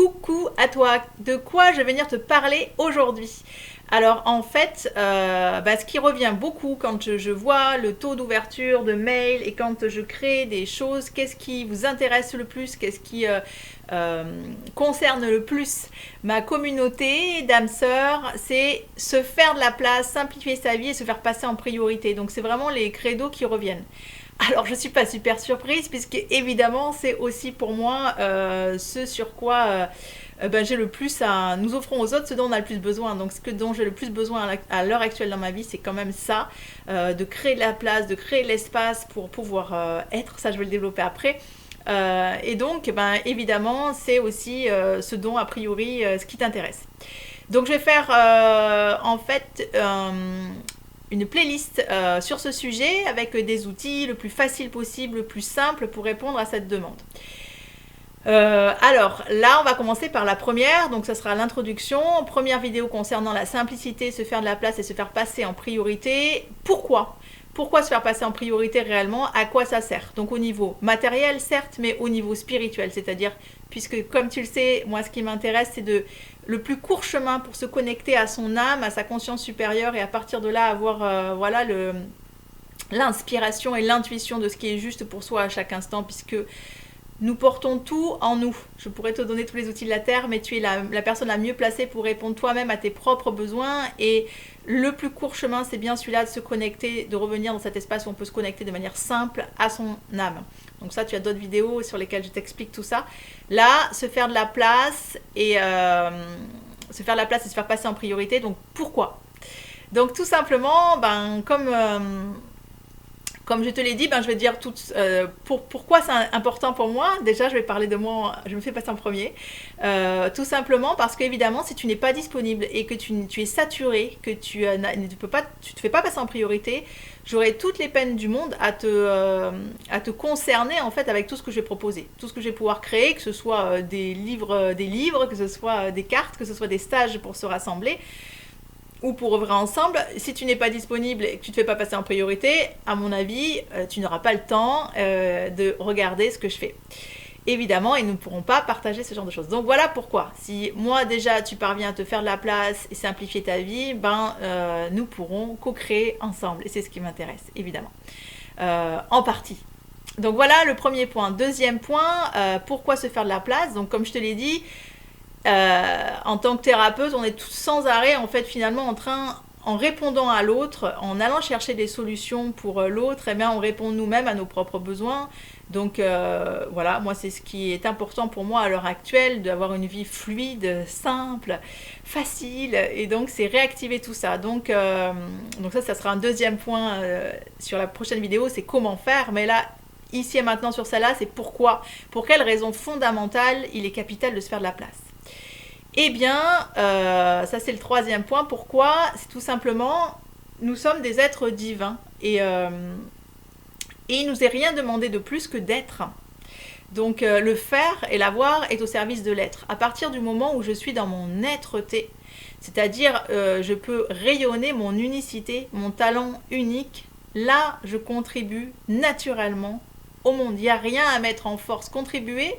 Coucou à toi, de quoi je vais venir te parler aujourd'hui? Alors en fait, ce qui revient beaucoup quand je vois le taux d'ouverture de mail et quand je crée des choses, qu'est-ce qui vous intéresse le plus, qu'est-ce qui euh, concerne le plus ma communauté d'âmes sœurs, c'est se faire de la place, simplifier sa vie et se faire passer en priorité. Donc c'est vraiment les credos qui reviennent. Alors je suis pas super surprise puisque évidemment c'est aussi pour moi ce sur quoi j'ai le plus à... Nous offrons aux autres ce dont on a le plus besoin. Donc ce dont j'ai le plus besoin à l'heure actuelle dans ma vie, c'est quand même ça, de créer de la place, de créer de l'espace pour pouvoir être. Ça je vais le développer après. Et donc évidemment c'est aussi ce dont a priori ce qui t'intéresse. Donc je vais faire en fait une playlist sur ce sujet avec des outils le plus facile possible, le plus simple pour répondre à cette demande. Alors là, on va commencer par la première, donc ça sera l'introduction. Première vidéo concernant la simplicité, se faire de la place et se faire passer en priorité. Pourquoi se faire passer en priorité réellement? À quoi ça sert? Donc au niveau matériel, certes, mais au niveau spirituel, c'est-à-dire, puisque comme tu le sais, moi ce qui m'intéresse, c'est le plus court chemin pour se connecter à son âme, à sa conscience supérieure et à partir de là avoir l'inspiration et l'intuition de ce qui est juste pour soi à chaque instant, puisque nous portons tout en nous. Je pourrais te donner tous les outils de la Terre, mais tu es la personne la mieux placée pour répondre toi-même à tes propres besoins. Et le plus court chemin, c'est bien celui-là de se connecter, de revenir dans cet espace où on peut se connecter de manière simple à son âme. Donc ça, tu as d'autres vidéos sur lesquelles je t'explique tout ça. Là, se faire de la place et se faire passer en priorité. Donc pourquoi? Donc tout simplement, comme je te l'ai dit, je vais dire pourquoi c'est important pour moi. Déjà, je vais parler de moi, je me fais passer en premier. Tout simplement parce qu'évidemment, si tu n'es pas disponible et que tu es saturé, que tu ne te fais pas passer en priorité, j'aurai toutes les peines du monde à te concerner en fait avec tout ce que je vais proposer, tout ce que je vais pouvoir créer, que ce soit des livres, que ce soit des cartes, que ce soit des stages pour se rassembler ou pour œuvrer ensemble. Si tu n'es pas disponible et que tu ne te fais pas passer en priorité, à mon avis, tu n'auras pas le temps de regarder ce que je fais. Évidemment, ils ne pourront pas partager ce genre de choses. Donc voilà pourquoi. Si moi déjà tu parviens à te faire de la place et simplifier ta vie, nous pourrons co-créer ensemble. Et c'est ce qui m'intéresse, évidemment. En partie. Donc voilà le premier point. Deuxième point, pourquoi se faire de la place? Donc comme je te l'ai dit, en tant que thérapeute, on est sans arrêt en fait finalement en répondant à l'autre, en allant chercher des solutions pour l'autre, on répond nous-mêmes à nos propres besoins. Donc voilà, moi c'est ce qui est important pour moi à l'heure actuelle, d'avoir une vie fluide, simple, facile, et donc c'est réactiver tout ça. Donc ça sera un deuxième point sur la prochaine vidéo, c'est comment faire, mais là, ici et maintenant sur celle-là, c'est pourquoi, pour quelle raison fondamentale il est capital de se faire de la place. Eh bien, ça c'est le troisième point. Pourquoi? C'est tout simplement, nous sommes des êtres divins et il nous est rien demandé de plus que d'être. Donc le faire et l'avoir est au service de l'être. À partir du moment où je suis dans mon être-té, c'est-à-dire je peux rayonner mon unicité, mon talent unique, là je contribue naturellement au monde. Il n'y a rien à mettre en force. Contribuer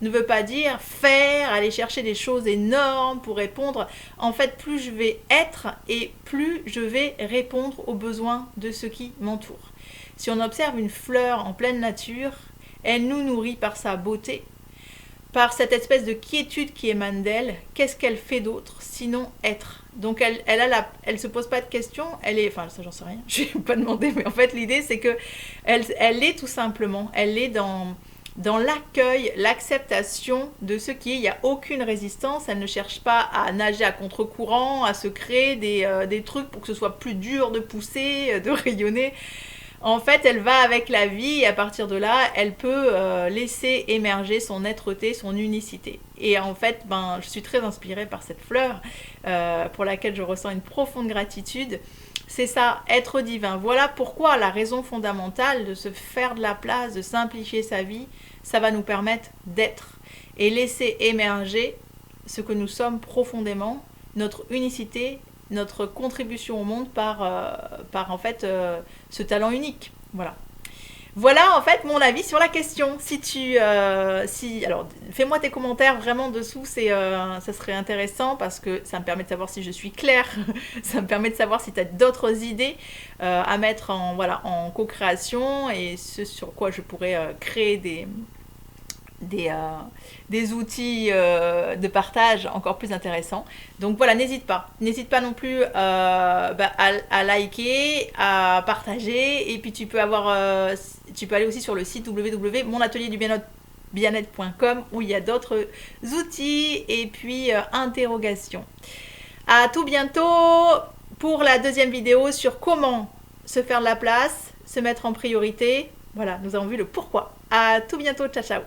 ne veut pas dire faire, aller chercher des choses énormes pour répondre. En fait, plus je vais être et plus je vais répondre aux besoins de ceux qui m'entourent. Si on observe une fleur en pleine nature, elle nous nourrit par sa beauté, par cette espèce de quiétude qui émane d'elle. Qu'est-ce qu'elle fait d'autre sinon être? Donc elle se pose pas de questions, ça j'en sais rien, je vais pas demander, mais en fait l'idée c'est que elle est tout simplement, elle est dans l'accueil, l'acceptation de ce qui est. Il n'y a aucune résistance, elle ne cherche pas à nager à contre-courant, à se créer des trucs pour que ce soit plus dur de pousser, de rayonner. En fait, elle va avec la vie et à partir de là, elle peut laisser émerger son être-té, son unicité. Et en fait, je suis très inspirée par cette fleur pour laquelle je ressens une profonde gratitude. C'est ça, être divin. Voilà pourquoi la raison fondamentale de se faire de la place, de simplifier sa vie, ça va nous permettre d'être et laisser émerger ce que nous sommes profondément, notre unicité, notre contribution au monde par en fait ce talent unique. Voilà. Voilà en fait mon avis sur la question. Alors fais-moi tes commentaires vraiment dessous, ça serait intéressant parce que ça me permet de savoir si je suis claire, ça me permet de savoir si tu as d'autres idées à mettre en co-création et ce sur quoi je pourrais créer des, euh, des outils de partage encore plus intéressants. Donc voilà, n'hésite pas non plus à liker, à partager, et puis tu peux aller aussi sur le site www.monatelierdubienêtre.com où il y a d'autres outils et puis interrogations. À tout bientôt pour la deuxième vidéo sur comment se faire de la place, se mettre en priorité. Voilà, nous avons vu le pourquoi. À tout bientôt, ciao ciao.